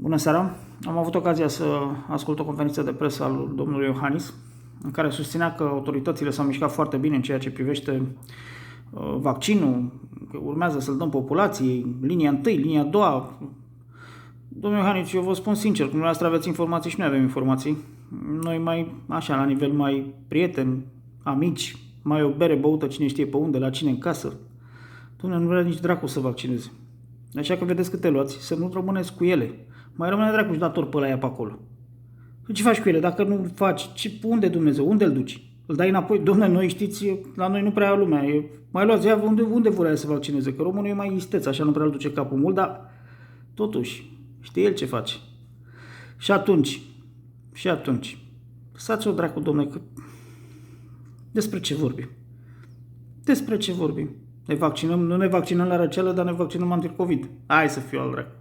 Bună seara! Am avut ocazia să ascult o conferință de presă al domnului Iohannis, în care susținea că autoritățile s-au mișcat foarte bine în ceea ce privește vaccinul, că urmează să-l dăm populației, linia 1, linia 2. Domnul Iohannis, eu vă spun sincer, cum dumneavoastră aveți informații și noi avem informații. Noi mai, așa, la nivel mai prieteni, amici, mai o bere băută cine știe pe unde, la cine în casă. Dom'le, nu vrea nici dracu să vaccineze. Așa că vedeți câte luați, să nu rămâneți cu ele. Mai rămâne dracu și dator pe ăla aia pe acolo. Păi ce faci cu ele? Dacă nu faci, unde Dumnezeu? Unde îl duci? Îl dai înapoi? Dom'le, noi știți, la noi nu prea lumea. Mai luați, ia unde vrea să vaccineze? Că românul e mai isteț, așa nu prea îl duce capul mult, dar totuși știe el ce face. Și atunci, lăsați-o dracu, dom'le, că despre ce vorbim? Despre ce vorbim? Ne vaccinăm, nu ne vaccinăm la răceală, dar ne vaccinăm anti-Covid. Hai să fiu al dracu.